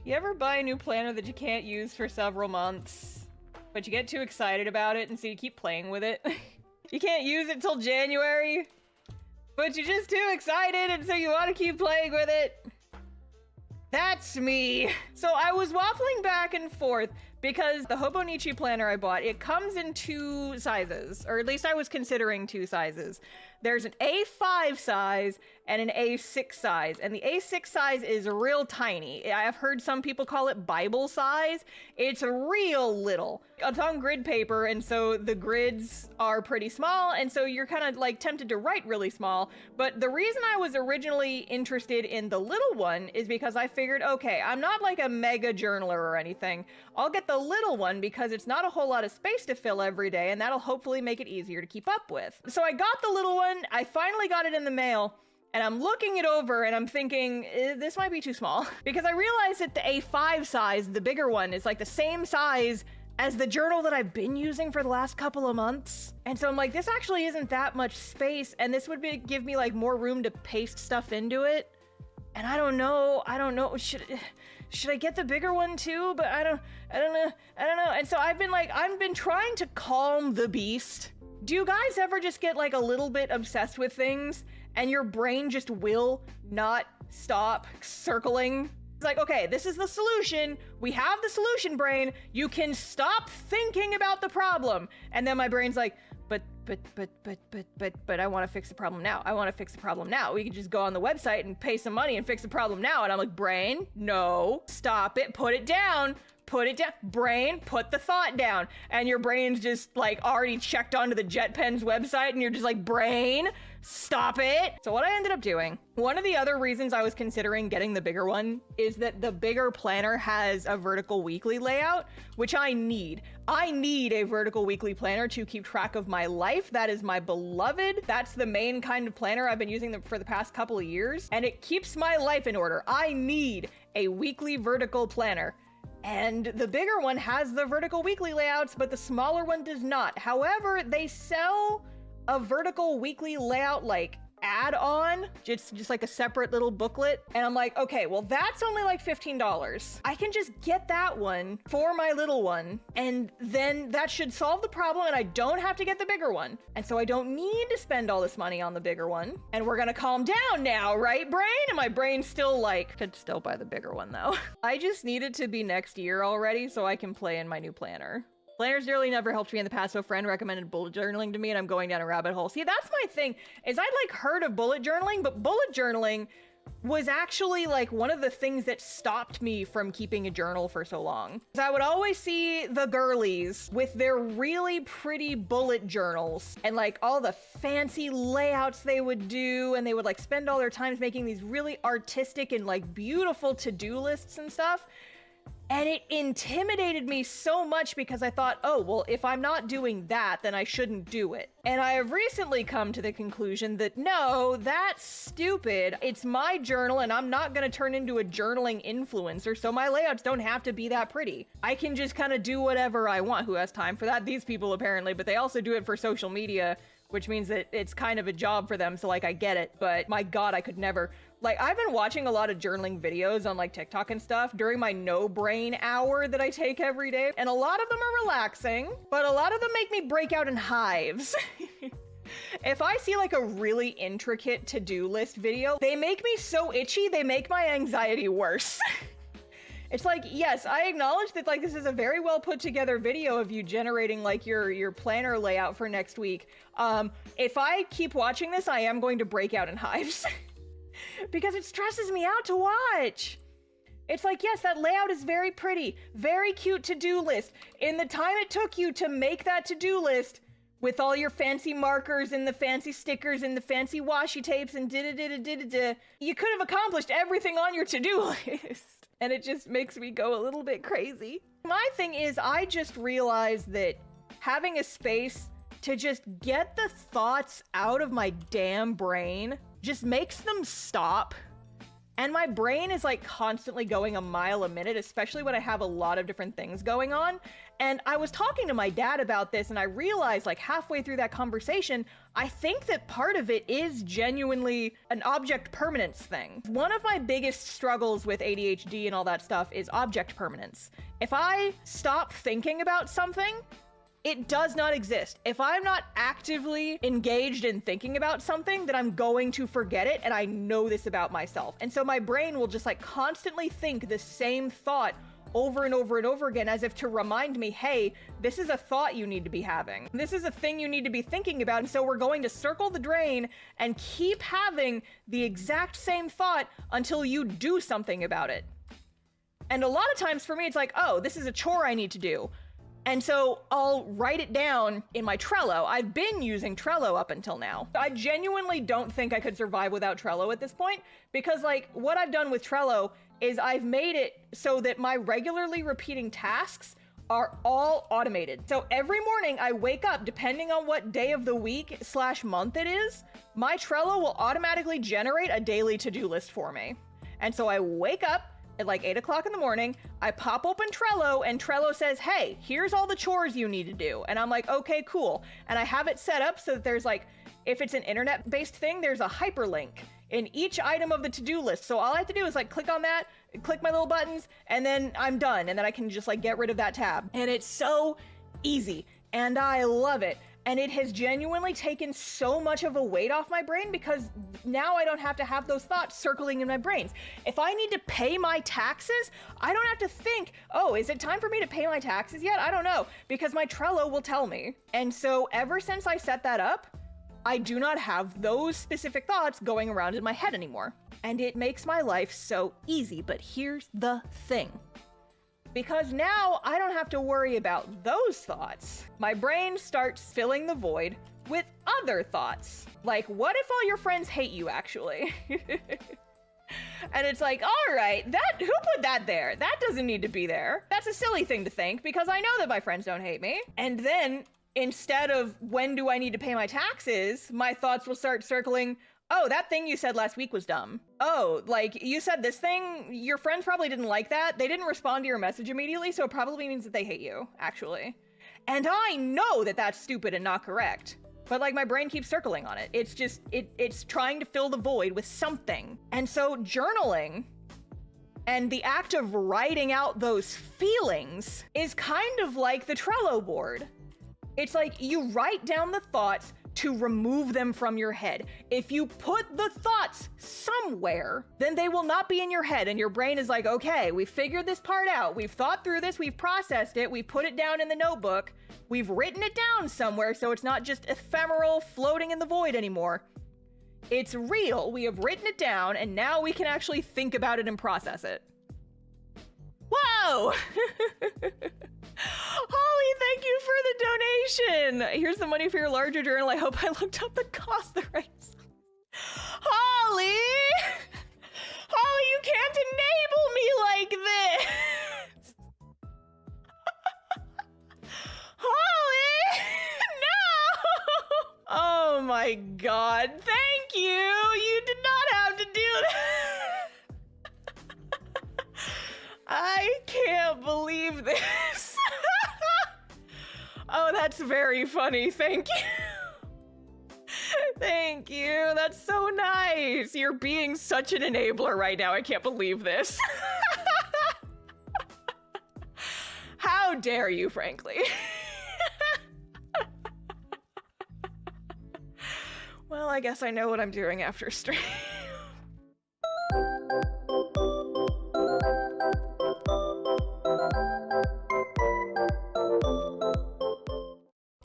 You ever buy a new planner that you can't use for several months, but you get too excited about it and so you keep playing with it? You can't use it till January, but you're just too excited and so you want to keep playing with it. That's me. So I was waffling back and forth because the Hobonichi planner I bought, it comes in 2 sizes, or at least I was considering 2 sizes. There's an A5 size and an A6 size, and the A6 size is real tiny. I've heard some people call it Bible size. It's real little. It's on grid paper, and so the grids are pretty small, and so you're kind of like tempted to write really small. But the reason I was originally interested in the little one is because I figured, okay, I'm not like a mega journaler or anything. I'll get the little one because it's not a whole lot of space to fill every day, and that'll hopefully make it easier to keep up with. So I got the little one. I finally got it in the mail, and I'm looking it over and I'm thinking, this might be too small. Because I realized that the A5 size, the bigger one, is like the same size as the journal that I've been using for the last couple of months. And so I'm like, this actually isn't that much space, and this would give me like more room to paste stuff into it. And I don't know, should I get the bigger one too? But I don't know. And so I've been trying to calm the beast. Do you guys ever just get like a little bit obsessed with things and your brain just will not stop circling? It's like, okay, this is the solution. We have the solution, brain. You can stop thinking about the problem. And then my brain's like, but I want to fix the problem now. I want to fix the problem now. We could just go on the website and pay some money and fix the problem now. And I'm like, brain, no, stop it, put it down. Put it down. Brain, put the thought down. And your brain's just like already checked onto the JetPens website and you're just like, brain, stop it. So what I ended up doing, one of the other reasons I was considering getting the bigger one is that the bigger planner has a vertical weekly layout, which I need. I need a vertical weekly planner to keep track of my life. That is my beloved. That's the main kind of planner I've been using for the past couple of years, and it keeps my life in order. I need a weekly vertical planner. And the bigger one has the vertical weekly layouts, but the smaller one does not. However, they sell a vertical weekly layout like add-on, just like a separate little booklet. And I'm like, okay, well, that's only like $15. I can just get that one for my little one, and then that should solve the problem, and I don't have to get the bigger one. And so I don't need to spend all this money on the bigger one. And we're gonna calm down now, right, brain? And my brain's still like, could still buy the bigger one though. I just need it to be next year already so I can play in my new planner. Planners nearly never helped me in the past, so a friend recommended bullet journaling to me, and I'm going down a rabbit hole. See, that's my thing, is I'd like heard of bullet journaling, but bullet journaling was actually like one of the things that stopped me from keeping a journal for so long. So I would always see the girlies with their really pretty bullet journals and like all the fancy layouts they would do, and they would like spend all their times making these really artistic and like beautiful to-do lists and stuff. And it intimidated me so much because I thought, oh, well, if I'm not doing that, then I shouldn't do it. And I have recently come to the conclusion that no, that's stupid. It's my journal and I'm not gonna turn into a journaling influencer, so my layouts don't have to be that pretty. I can just kind of do whatever I want. Who has time for that? These people apparently, but they also do it for social media, which means that it's kind of a job for them, so like I get it, but my God, I could never. Like, I've been watching a lot of journaling videos on like TikTok and stuff during my no brain hour that I take every day. And a lot of them are relaxing, but a lot of them make me break out in hives. If I see like a really intricate to-do list video, they make me so itchy, they make my anxiety worse. It's like, yes, I acknowledge that like this is a very well put together video of you generating like your planner layout for next week. If I keep watching this, I am going to break out in hives. Because it stresses me out to watch. It's like, yes, that layout is very pretty, very cute to-do list. In the time it took you to make that to-do list with all your fancy markers and the fancy stickers and the fancy washi tapes and da-da-da-da-da-da, you could have accomplished everything on your to-do list. And it just makes me go a little bit crazy. My thing is, I just realized that having a space to just get the thoughts out of my damn brain just makes them stop And my brain is like constantly going a mile a minute, especially when I have a lot of different things going on. And I was talking to my dad about this, and I realized like halfway through that conversation, I think that part of it is genuinely an object permanence thing. One of my biggest struggles with ADHD and all that stuff is object permanence. If I stop thinking about something, it does not exist. If I'm not actively engaged in thinking about something, then I'm going to forget it, and I know this about myself. And so my brain will just like constantly think the same thought over and over and over again, as if to remind me, hey, this is a thought you need to be having. This is a thing you need to be thinking about. And so we're going to circle the drain and keep having the exact same thought until you do something about it. And a lot of times for me, it's like, oh, this is a chore I need to do. And so I'll write it down in my Trello. I've been using Trello up until now. I genuinely don't think I could survive without Trello at this point, because like what I've done with Trello is I've made it so that my regularly repeating tasks are all automated. So every morning I wake up, depending on what day of the week / month it is, my Trello will automatically generate a daily to-do list for me. And so I wake up at like 8 o'clock in the morning, I pop open Trello, and Trello says, hey, here's all the chores you need to do. And I'm like, okay, cool. And I have it set up so that there's like, if it's an internet-based thing, there's a hyperlink in each item of the to-do list. So all I have to do is like click on that, click my little buttons, and then I'm done. And then I can just like get rid of that tab. And it's so easy, and I love it. And it has genuinely taken so much of a weight off my brain, because now I don't have to have those thoughts circling in my brains. If I need to pay my taxes, I don't have to think, oh, is it time for me to pay my taxes yet? I don't know, because my Trello will tell me. And so ever since I set that up, I do not have those specific thoughts going around in my head anymore. And it makes my life so easy. But here's the thing. Because now I don't have to worry about those thoughts. My brain starts filling the void with other thoughts. Like, what if all your friends hate you, actually? And it's like, all right, who put that there? That doesn't need to be there. That's a silly thing to think, because I know that my friends don't hate me. And then instead of when do I need to pay my taxes, my thoughts will start circling, oh, that thing you said last week was dumb. Oh, like, you said this thing, your friends probably didn't like that. They didn't respond to your message immediately, so it probably means that they hate you, actually. And I know that that's stupid and not correct. But, like, my brain keeps circling on it. It's just, it's trying to fill the void with something. And so journaling and the act of writing out those feelings is kind of like the Trello board. It's like you write down the thoughts to remove them from your head. If you put the thoughts somewhere, then they will not be in your head, and your brain is like, okay, we figured this part out. We've thought through this, we've processed it, we've put it down in the notebook, we've written it down somewhere so it's not just ephemeral floating in the void anymore. It's real, we have written it down, and now we can actually think about it and process it. Whoa! Holly, thank you for the donation. Here's the money for your larger journal. I hope I looked up the cost the right size. Holly! Holly, you can't enable me like this! Holly! No! Oh my god, thank you! You did not have to do that! I can't believe this. Oh, that's very funny. Thank you. Thank you. That's so nice. You're being such an enabler right now. I can't believe this. How dare you, frankly. Well, I guess I know what I'm doing after stream.